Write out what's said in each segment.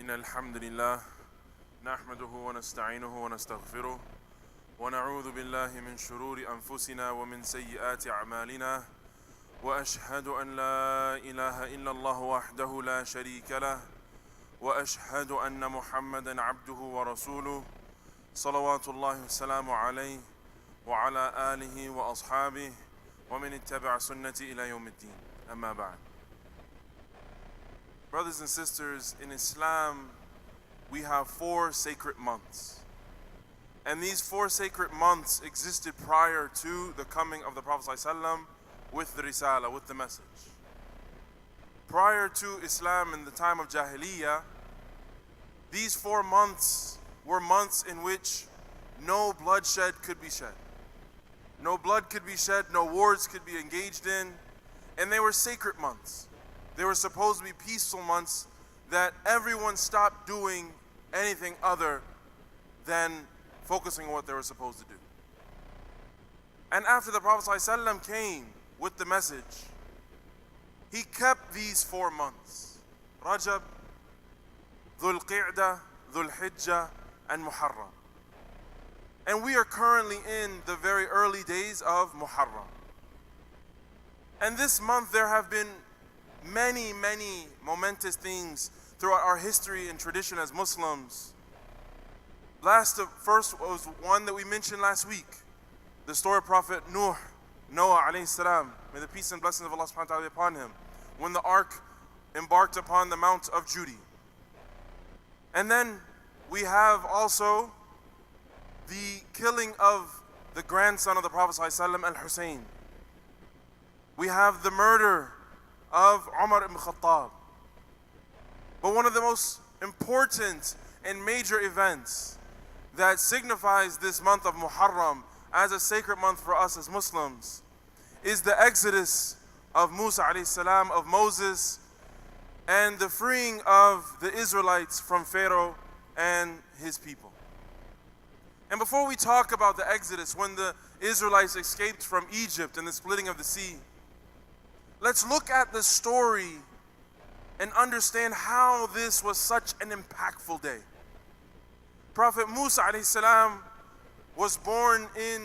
إن الحمد لله نحمده ونستعينه ونستغفره ونعوذ بالله من شرور أنفسنا ومن سيئات أعمالنا وأشهد أن لا إله إلا الله وحده لا شريك له وأشهد أن محمدا عبده ورسوله صلوات الله والسلام عليه وعلى آله وأصحابه ومن اتبع سنتي إلى يوم الدين أما بعد. Brothers and sisters, in Islam, we have 4 sacred months. And these 4 sacred months existed prior to the coming of the Prophet ﷺ with the Risala, with the message. Prior to Islam in the time of Jahiliyyah, these 4 months were months in which no bloodshed could be shed. No blood could be shed, no wars could be engaged in, and they were sacred months. They were supposed to be peaceful months that everyone stopped doing anything other than focusing on what they were supposed to do. And after the Prophet ﷺ came with the message, he kept these 4 months: Rajab, Dhul Qa'dah, Dhul Hijjah, and Muharram. And we are currently in the very early days of Muharram. And this month there have been many momentous things throughout our history and tradition as Muslims. First was one that we mentioned last week, the story of Prophet Noah alayhi salam. May the peace and blessings of Allah subhanahu wa ta'ala be upon him, when the ark embarked upon the Mount of Judy. And then we have also the killing of the grandson of the Prophet ﷺ, Al-Hussein. We have the murder of Umar ibn Khattab. But one of the most important and major events that signifies this month of Muharram as a sacred month for us as Muslims is the exodus of Musa alayhi salam, of Moses, and the freeing of the Israelites from Pharaoh and his people. And before we talk about the exodus, when the Israelites escaped from Egypt and the splitting of the sea, let's look at the story and understand how this was such an impactful day. Prophet Musa alayhi salam was born in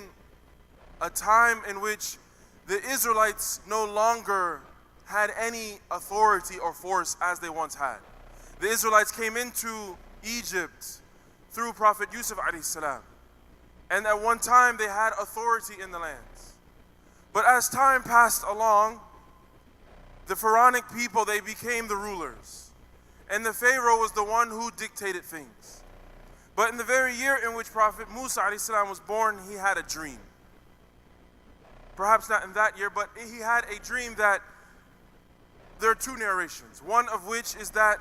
a time in which the Israelites no longer had any authority or force as they once had. The Israelites came into Egypt through Prophet Yusuf alayhi salam. And at one time they had authority in the lands. But as time passed along, the Pharaonic people, they became the rulers. And the Pharaoh was the one who dictated things. But in the very year in which Prophet Musa alayhi salam was born, he had a dream. Perhaps not in that year, but he had a dream that there are 2 narrations. One of which is that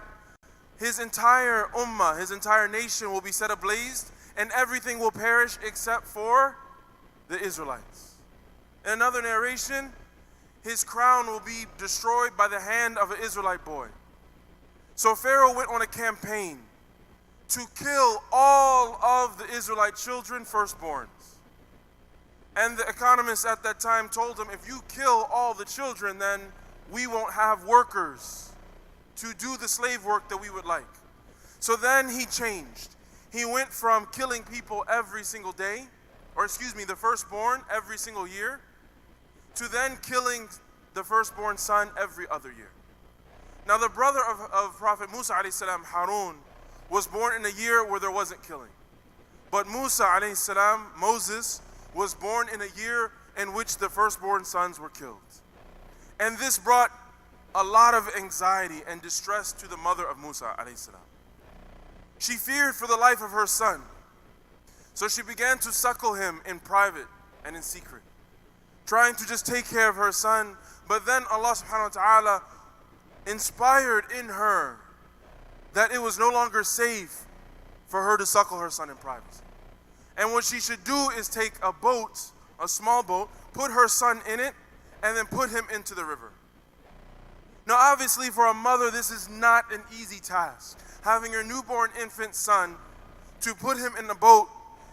his entire ummah, his entire nation will be set ablaze and everything will perish except for the Israelites. In another narration, his crown will be destroyed by the hand of an Israelite boy. So Pharaoh went on a campaign to kill all of the Israelite children, firstborns. And the economists at that time told him, if you kill all the children, then we won't have workers to do the slave work that we would like. So then he changed. He went from killing people every single day, the firstborn every single year, to then killing the firstborn son every other year. Now the brother of Prophet Musa alayhi salam, Harun, was born in a year where there wasn't killing. But Musa alayhi salam, Moses, was born in a year in which the firstborn sons were killed. And this brought a lot of anxiety and distress to the mother of Musa alayhi salam. She feared for the life of her son. So she began to suckle him in private and in secret, trying to just take care of her son. But then Allah subhanahu wa ta'ala inspired in her that it was no longer safe for her to suckle her son in privacy. And what she should do is take a boat, a small boat, put her son in it, and then put him into the river. Now obviously for a mother this is not an easy task, having your newborn infant son to put him in a boat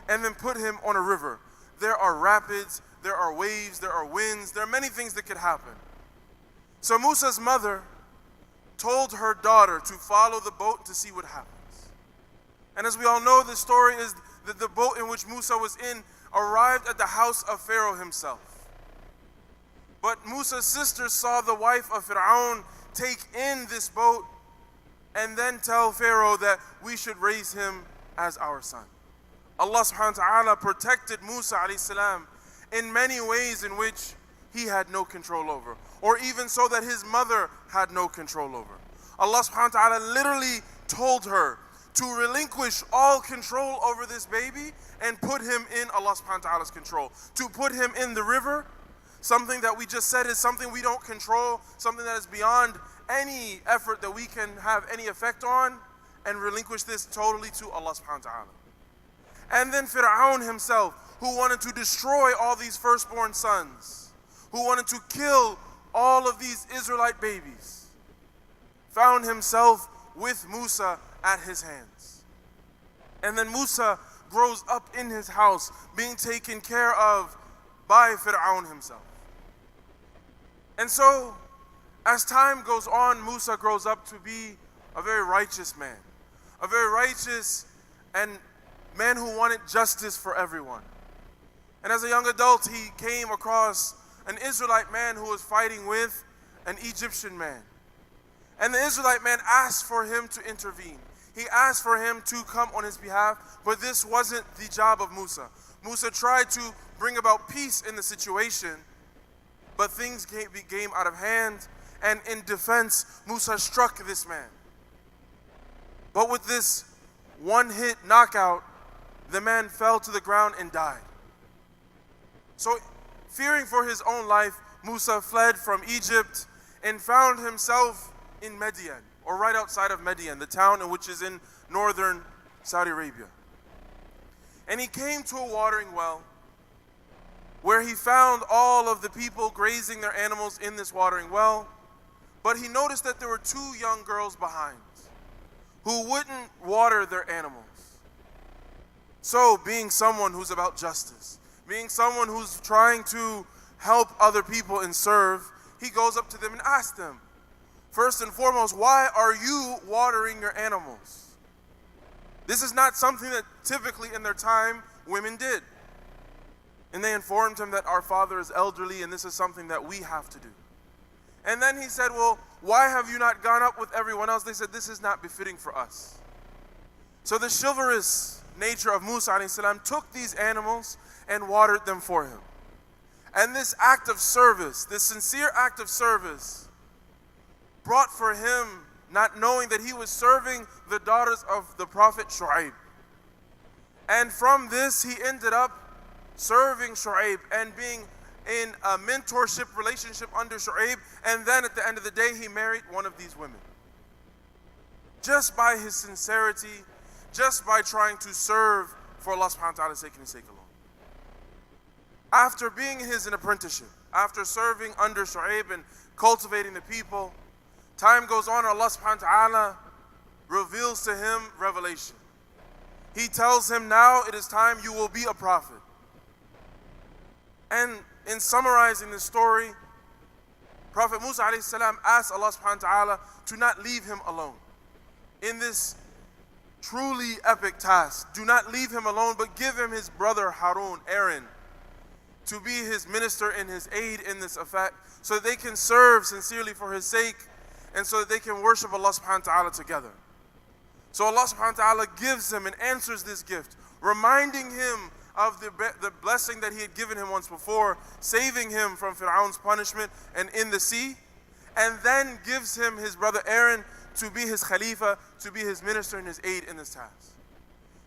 and then put him on a river. There are rapids, there are waves, there are winds, there are many things that could happen. So Musa's mother told her daughter to follow the boat to see what happens. And as we all know, the story is that the boat in which Musa was in arrived at the house of Pharaoh himself. But Musa's sister saw the wife of Pharaoh take in this boat and then tell Pharaoh that we should raise him as our son. Allah subhanahu wa ta'ala protected Musa alayhi salam in many ways in which he had no control over, or even so that his mother had no control over. Allah subhanahu wa ta'ala literally told her to relinquish all control over this baby and put him in Allah subhanahu wa ta'ala's control. To put him in the river, something that we just said is something we don't control, something that is beyond any effort that we can have any effect on, and relinquish this totally to Allah subhanahu wa ta'ala. And then Pharaoh himself, who wanted to destroy all these firstborn sons, who wanted to kill all of these Israelite babies, found himself with Musa at his hands. And then Musa grows up in his house, being taken care of by Pharaoh himself. And so, as time goes on, Musa grows up to be a very righteous man, a very righteous and man who wanted justice for everyone. And as a young adult, he came across an Israelite man who was fighting with an Egyptian man. And the Israelite man asked for him to intervene. He asked for him to come on his behalf, but this wasn't the job of Musa. Musa tried to bring about peace in the situation, but things came out of hand, and in defense, Musa struck this man. But with this one-hit knockout, the man fell to the ground and died. So, fearing for his own life, Musa fled from Egypt and found himself in Midian, or right outside of Midian, the town in which is in northern Saudi Arabia. And he came to a watering well where he found all of the people grazing their animals in this watering well, but he noticed that there were two young girls behind who wouldn't water their animals. So, being someone who's about justice, being someone who's trying to help other people and serve, he goes up to them and asks them, first and foremost, why are you watering your animals? This is not something that typically in their time women did. And they informed him that our father is elderly and this is something that we have to do. And then he said, well, why have you not gone up with everyone else? They said, this is not befitting for us. So the chivalrous nature of Musa alayhi salam took these animals and watered them for him. And this act of service, this sincere act of service, brought for him, not knowing that he was serving the daughters of the Prophet Shu'aib. And from this, he ended up serving Shu'aib and being in a mentorship relationship under Shu'aib. And then at the end of the day, he married one of these women. Just by his sincerity, just by trying to serve for Allah subhanahu wa ta'ala's sake and his sake alone. After being in his apprenticeship, after serving under Shu'aib and cultivating the people, time goes on and Allah subhanahu wa ta'ala reveals to him revelation. He tells him, now it is time you will be a prophet. And in summarizing this story, Prophet Musa alayhi salam asked Allah subhanahu wa ta'ala to not leave him alone in this truly epic task. Do not leave him alone, but give him his brother Harun, Aaron, to be his minister and his aid in this effect, so that they can serve sincerely for his sake, and so that they can worship Allah subhanahu wa ta'ala together. So Allah subhanahu wa ta'ala gives him and answers this gift, reminding him of the blessing that he had given him once before, saving him from Pharaoh's punishment and in the sea, and then gives him his brother Aaron to be his Khalifa, to be his minister and his aid in this task.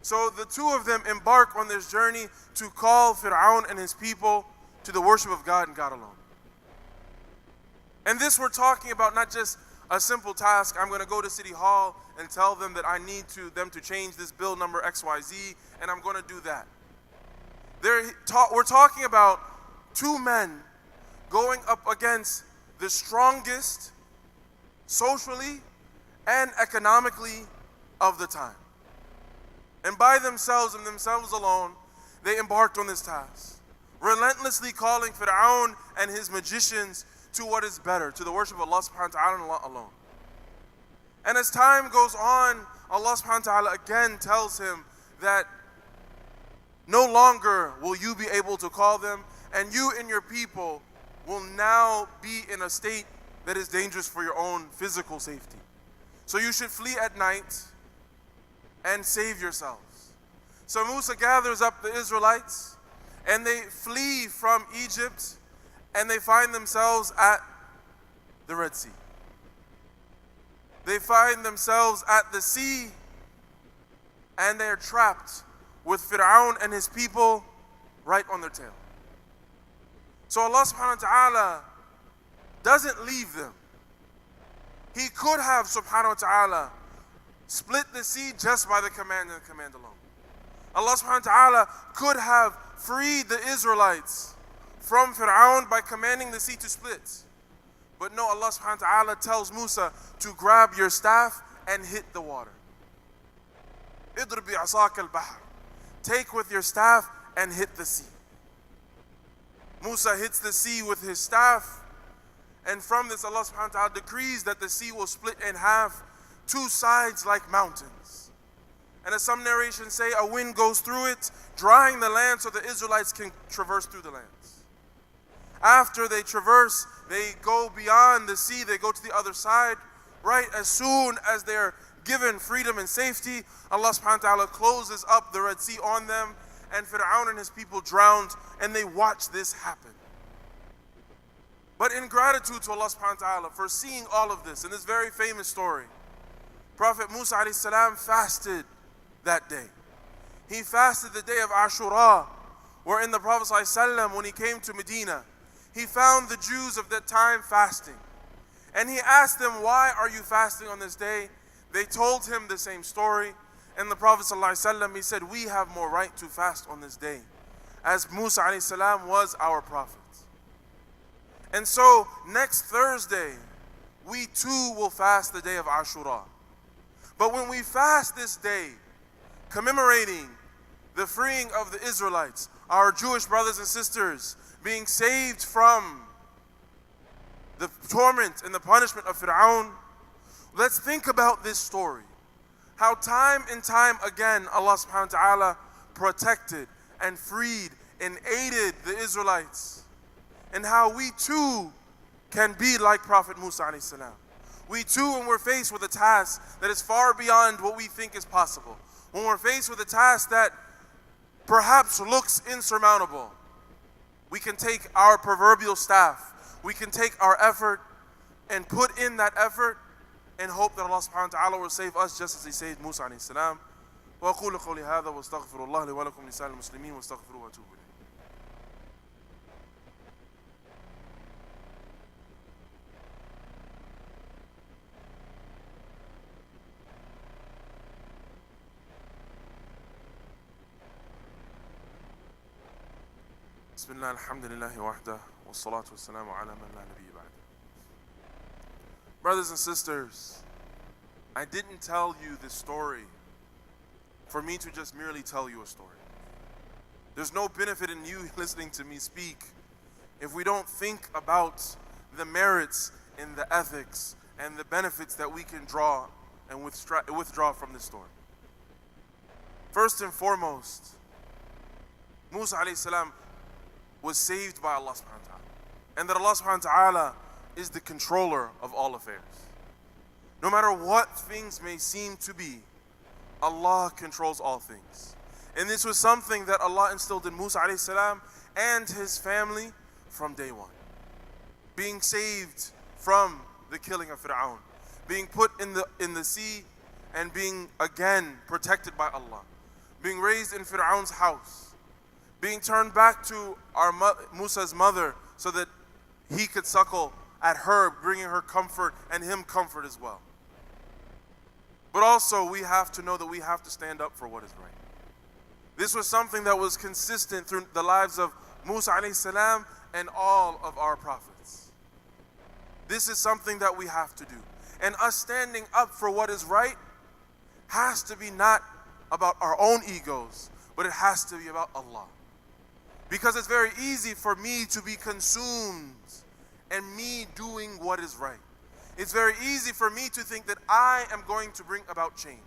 So the two of them embark on this journey to call Pharaoh and his people to the worship of God and God alone. And this we're talking about not just a simple task. I'm going to go to City Hall and tell them that I need them to change this bill number XYZ, and I'm going to do that. We're talking about two men going up against the strongest socially and economically of the time. And by themselves and themselves alone, they embarked on this task, relentlessly calling Pharaoh and his magicians to what is better, to the worship of Allah subhanahu wa ta'ala and Allah alone. And as time goes on, Allah subhanahu wa ta'ala again tells him that no longer will you be able to call them, and you and your people will now be in a state that is dangerous for your own physical safety. So you should flee at night and save yourselves. So Musa gathers up the Israelites and they flee from Egypt and they find themselves at the Red Sea. They find themselves at the sea and they are trapped with Pharaoh and his people right on their tail. So Allah subhanahu wa ta'ala doesn't leave them. He could have subhanahu wa ta'ala split the sea just by the command and the command alone. Allah subhanahu wa ta'ala could have freed the Israelites from Pharaoh by commanding the sea to split. But no, Allah subhanahu wa ta'ala tells Musa to grab your staff and hit the water. اضرب بعصاك البحر. Take with your staff and hit the sea. Musa hits the sea with his staff, and from this Allah subhanahu wa ta'ala decrees that the sea will split in half, two sides like mountains. And as some narrations say, a wind goes through it, drying the land so the Israelites can traverse through the lands. After they traverse, they go beyond the sea, they go to the other side. Right as soon as they're given freedom and safety, Allah subhanahu wa ta'ala closes up the Red Sea on them, and Pharaoh and his people drowned, and they watch this happen. But in gratitude to Allah subhanahu wa ta'ala for seeing all of this, in this very famous story, Prophet Musa alayhi salam fasted that day. He fasted the day of Ashura, wherein the Prophet sallallahu alaihi wasallam, when he came to Medina, he found the Jews of that time fasting. And he asked them, why are you fasting on this day? They told him the same story. And the Prophet ﷺ, he said, we have more right to fast on this day, as Musa ﷺ was our prophet. And so next Thursday, we too will fast the day of Ashura. But when we fast this day, commemorating the freeing of the Israelites, our Jewish brothers and sisters being saved from the torment and the punishment of Pharaoh, let's think about this story. How time and time again Allah subhanahu wa ta'ala protected and freed and aided the Israelites. And how we too can be like Prophet Musa alayhi salam. We too, when we're faced with a task that is far beyond what we think is possible, when we're faced with a task that perhaps looks insurmountable, we can take our proverbial staff, we can take our effort and put in that effort and hope that Allah subhanahu wa ta'ala will save us just as He saved Musa alayhi salam. وأقول قولي هذا واستغفر الله لي ولكم لسائر المسلمين واستغفروه وأتوب إليه. بسم الله الحمد لله وحده والصلاة والسلام على من لا نبي بعده. Brothers and sisters, I didn't tell you this story for me to just merely tell you a story. There's no benefit in you listening to me speak if we don't think about the merits and the ethics and the benefits that we can draw and withdraw from this story. First and foremost, Musa alayhi salam was saved by Allah subhanahu wa ta'ala, and that Allah subhanahu wa ta'ala is the controller of all affairs. No matter what things may seem to be, Allah controls all things. And this was something that Allah instilled in Musa alayhi salam and his family from day one. Being saved from the killing of Pharaoh, being put in the sea and being again protected by Allah, being raised in Pharaoh's house, being turned back to Musa's mother so that he could suckle at her, bringing her comfort and him comfort as well. But also we have to know that we have to stand up for what is right. This was something that was consistent through the lives of Musa alayhi salam and all of our prophets. This is something that we have to do. And us standing up for what is right has to be not about our own egos, but it has to be about Allah. Because it's very easy for me to be consumed and me doing what is right. It's very easy for me to think that I am going to bring about change.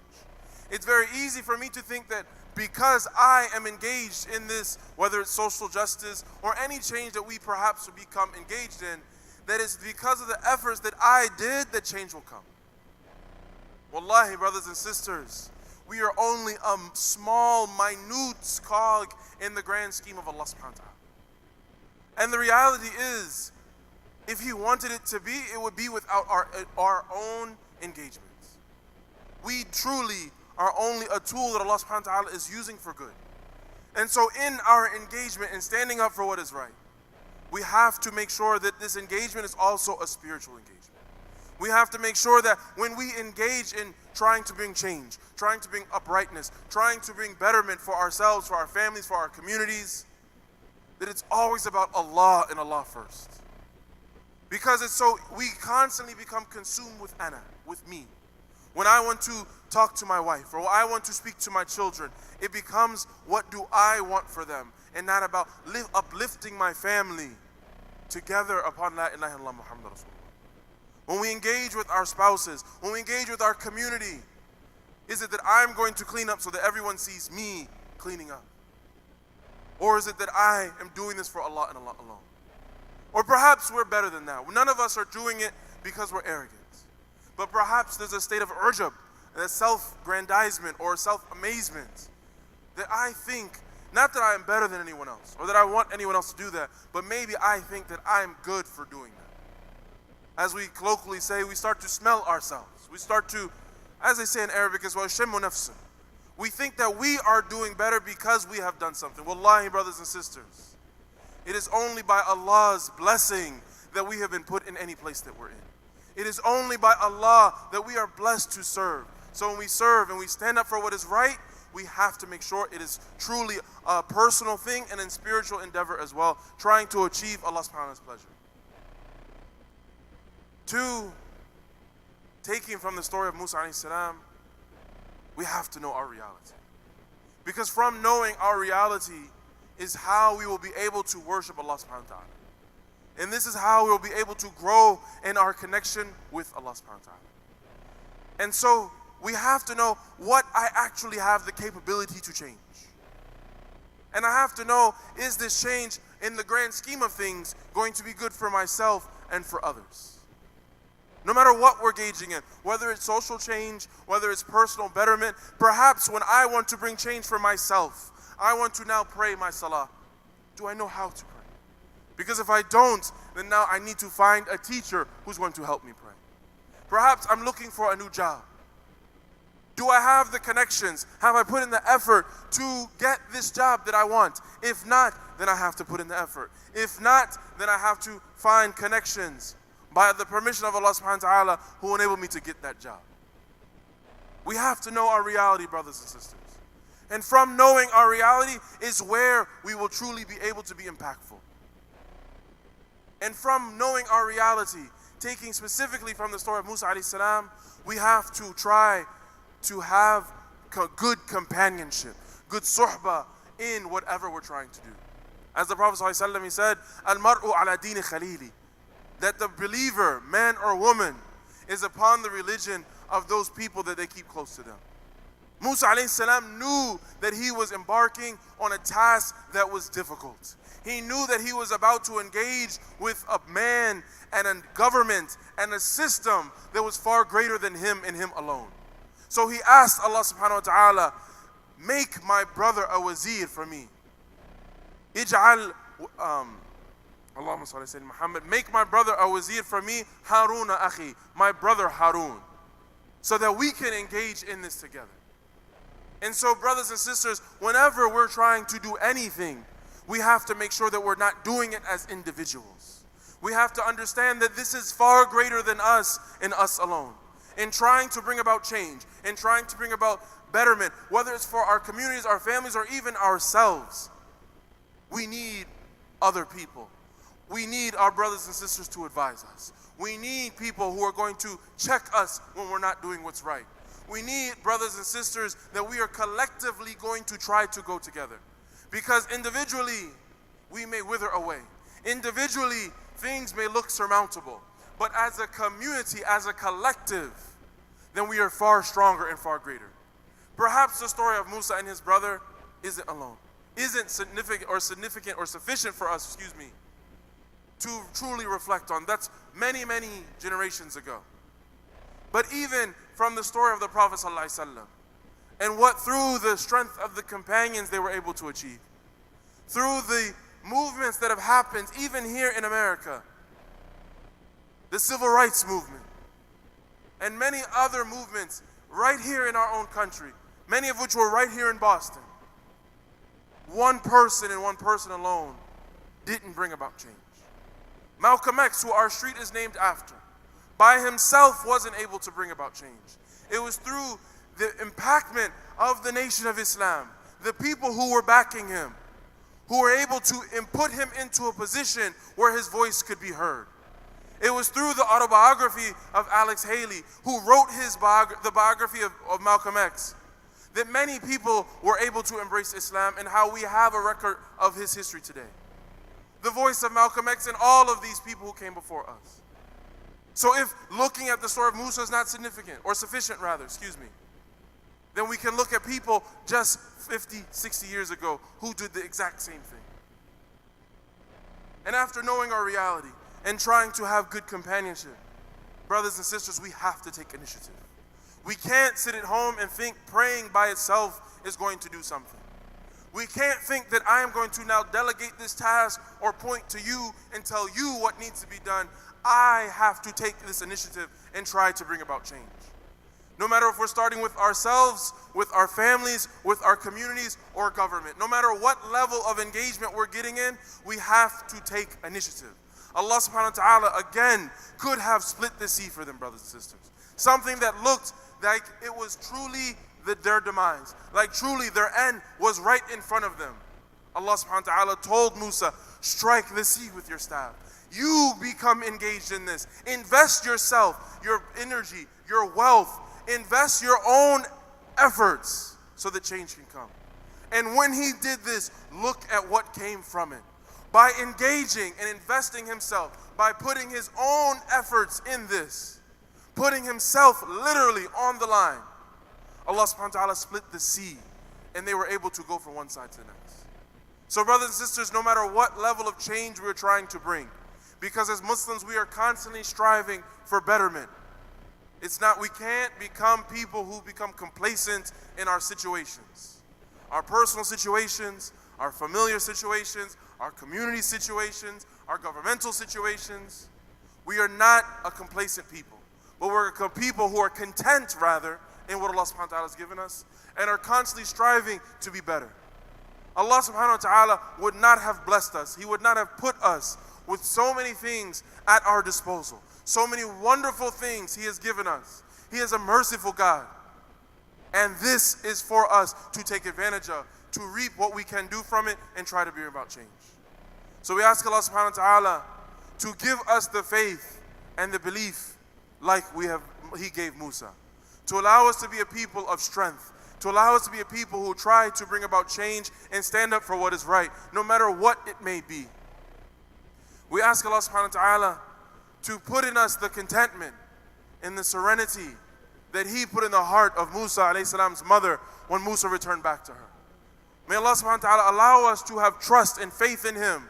It's very easy for me to think that because I am engaged in this, whether it's social justice or any change that we perhaps will become engaged in, that it's because of the efforts that I did that change will come. Wallahi, brothers and sisters, we are only a small, minute cog in the grand scheme of Allah subhanahu wa ta'ala. And the reality is, if He wanted it to be, it would be without our own engagements. We truly are only a tool that Allah subhanahu wa ta'ala is using for good. And so in our engagement and standing up for what is right, we have to make sure that this engagement is also a spiritual engagement. We have to make sure that when we engage in trying to bring change, trying to bring uprightness, trying to bring betterment for ourselves, for our families, for our communities, that it's always about Allah and Allah first. Because it's so, we constantly become consumed with ana, with me. When I want to talk to my wife or I want to speak to my children, it becomes what do I want for them and not about uplifting my family together upon La ilaha illallah Muhammad Rasulullah. When we engage with our spouses, when we engage with our community, is it that I'm going to clean up so that everyone sees me cleaning up? Or is it that I am doing this for Allah and Allah alone? Or perhaps we're better than that. None of us are doing it because we're arrogant. But perhaps there's a state of ujub, a self-grandizement or self-amazement, that I think, not that I am better than anyone else, or that I want anyone else to do that, but maybe I think that I'm good for doing that. As we colloquially say, we start to smell ourselves. We start to, as they say in Arabic as well, shimmu nafsin. We think that we are doing better because we have done something. Wallahi, brothers and sisters, it is only by Allah's blessing that we have been put in any place that we're in. It is only by Allah that we are blessed to serve. So when we serve and we stand up for what is right, we have to make sure it is truly a personal thing and a spiritual endeavor as well, trying to achieve Allah subhanahu wa ta'ala's pleasure. 2, taking from the story of Musa alayhi salam, we have to know our reality. Because from knowing our reality is how we will be able to worship Allah subhanahu wa ta'ala. And this is how we will be able to grow in our connection with Allah subhanahu wa ta'ala. And so we have to know what I actually have the capability to change. And I have to know, is this change in the grand scheme of things going to be good for myself and for others? No matter what we're gauging in, whether it's social change, whether it's personal betterment, perhaps when I want to bring change for myself, I want to now pray my salah. Do I know how to pray? Because if I don't, then now I need to find a teacher who's going to help me pray. Perhaps I'm looking for a new job. Do I have the connections? Have I put in the effort to get this job that I want? If not, then I have to put in the effort. If not, then I have to find connections by the permission of Allah subhanahu wa ta'ala who will enable me to get that job. We have to know our reality, brothers and sisters. And from knowing our reality is where we will truly be able to be impactful. And from knowing our reality, taking specifically from the story of Musa alayhi salam, we have to try to have good companionship, good suhbah in whatever we're trying to do. As the Prophet sallallahu alaihi wasallam, he said, Al-mar'u ala dini khalili, that the believer, man or woman, is upon the religion of those people that they keep close to them. Musa alayhi salam knew that he was embarking on a task that was difficult. He knew that he was about to engage with a man and a government and a system that was far greater than him and him alone. So he asked Allah subhanahu wa ta'ala, make my brother a wazir for me. Ij'al, Allahumma salli sayyidina Muhammad, make my brother a wazir for me, Haruna akhi, my brother Harun, so that we can engage in this together. And so, brothers and sisters, whenever we're trying to do anything, we have to make sure that we're not doing it as individuals. We have to understand that this is far greater than us and us alone. In trying to bring about change, in trying to bring about betterment, whether it's for our communities, our families, or even ourselves, we need other people. We need our brothers and sisters to advise us. We need people who are going to check us when we're not doing what's right. We need brothers and sisters that we are collectively going to try to go together. Because individually, we may wither away. Individually, things may look surmountable. but as a community, as a collective, then we are far stronger and far greater. Perhaps the story of Musa and his brother isn't alone, isn't significant or sufficient for us, to truly reflect on. That's many, many generations ago. But even from the story of the Prophet ﷺ, and what through the strength of the companions they were able to achieve, through the movements that have happened even here in America, the civil rights movement, and many other movements right here in our own country, many of which were right here in Boston. One person and one person alone didn't bring about change. Malcolm X, who our street is named after, by himself wasn't able to bring about change. It was through the impactment of the Nation of Islam, the people who were backing him, who were able to put him into a position where his voice could be heard. It was through the autobiography of Alex Haley, who wrote the biography of Malcolm X, that many people were able to embrace Islam, and how we have a record of his history today. The voice of Malcolm X and all of these people who came before us. So if looking at the story of Musa is not significant, or sufficient rather, then we can look at people just 50, 60 years ago who did the exact same thing. And after knowing our reality and trying to have good companionship, brothers and sisters, we have to take initiative. We can't sit at home and think praying by itself is going to do something. We can't think that I am going to now delegate this task or point to you and tell you what needs to be done. I have to take this initiative and try to bring about change. No matter if we're starting with ourselves, with our families, with our communities, or government. No matter what level of engagement we're getting in, we have to take initiative. Allah subhanahu wa ta'ala again could have split the sea for them, brothers and sisters. Something that looked like it was truly their demise, like truly their end was right in front of them. Allah subhanahu wa ta'ala told Musa, strike the sea with your staff. You become engaged in this. Invest yourself, your energy, your wealth. Invest your own efforts so that change can come. And when he did this, look at what came from it. By engaging and investing himself, by putting his own efforts in this, putting himself literally on the line, Allah subhanahu wa ta'ala split the sea, and they were able to go from one side to the next. So brothers and sisters, no matter what level of change we're trying to bring, because as Muslims we are constantly striving for betterment. We can't become people who become complacent in our situations. Our personal situations, our familiar situations, our community situations, our governmental situations. We are not a complacent people, but we're a people who are content rather in what Allah subhanahu wa ta'ala has given us and are constantly striving to be better. Allah subhanahu wa ta'ala would not have blessed us. He would not have put us with so many things at our disposal. So many wonderful things He has given us. He is a merciful God. And this is for us to take advantage of, to reap what we can do from it and try to bring about change. So we ask Allah subhanahu wa ta'ala to give us the faith and the belief like He gave Musa. To allow us to be a people of strength. To allow us to be a people who try to bring about change and stand up for what is right, no matter what it may be. We ask Allah subhanahu wa ta'ala to put in us the contentment and the serenity that He put in the heart of Musa alayhi salam's mother when Musa returned back to her. May Allah subhanahu wa ta'ala allow us to have trust and faith in Him,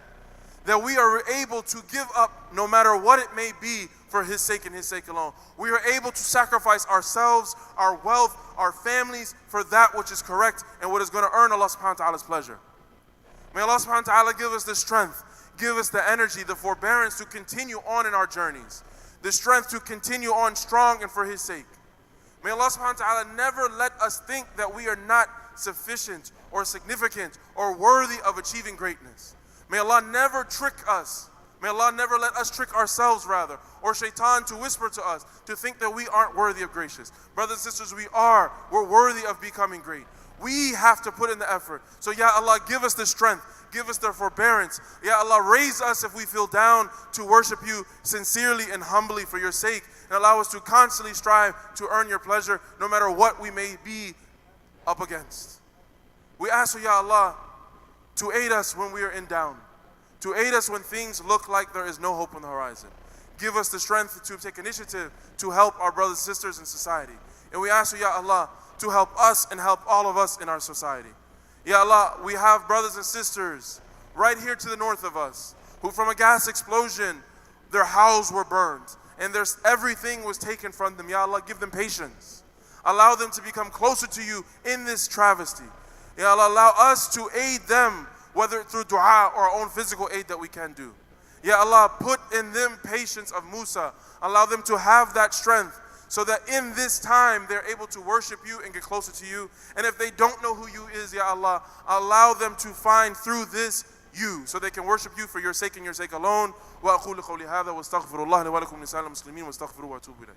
that we are able to give up no matter what it may be for His sake and His sake alone. We are able to sacrifice ourselves, our wealth, our families for that which is correct and what is going to earn Allah subhanahu wa ta'ala's pleasure. May Allah subhanahu wa ta'ala give us the strength, give us the energy, the forbearance to continue on in our journeys, the strength to continue on strong and for His sake. May Allah subhanahu wa ta'ala never let us think that we are not sufficient or significant or worthy of achieving greatness. May Allah never trick us. May Allah never let us trick ourselves rather, or shaitan to whisper to us to think that we aren't worthy of gracious. Brothers and sisters, we're worthy of becoming great. We have to put in the effort. So Ya Allah, give us the strength, give us the forbearance. Ya Allah, raise us if we feel down to worship You sincerely and humbly for Your sake, and allow us to constantly strive to earn Your pleasure no matter what we may be up against. We ask You, Ya Allah, to aid us when we are in down, to aid us when things look like there is no hope on the horizon. give us the strength to take initiative to help our brothers and sisters in society. And we ask you, Ya Allah, to help us and help all of us in our society. Ya Allah, we have brothers and sisters right here to the north of us who from a gas explosion, their houses were burned and everything was taken from them. Ya Allah, give them patience. Allow them to become closer to you in this travesty. Ya Allah, allow us to aid them, whether through dua or our own physical aid that we can do. Ya Allah, put in them patience of Musa. Allow them to have that strength so that in this time they're able to worship you and get closer to you. And if they don't know who you is, Ya Allah, allow them to find through this you so they can worship you for your sake and your sake alone. وأقول قولي هذا واستغفر الله لي ولكم لسائر المسلمين واستغفروه واتوبوا إليه.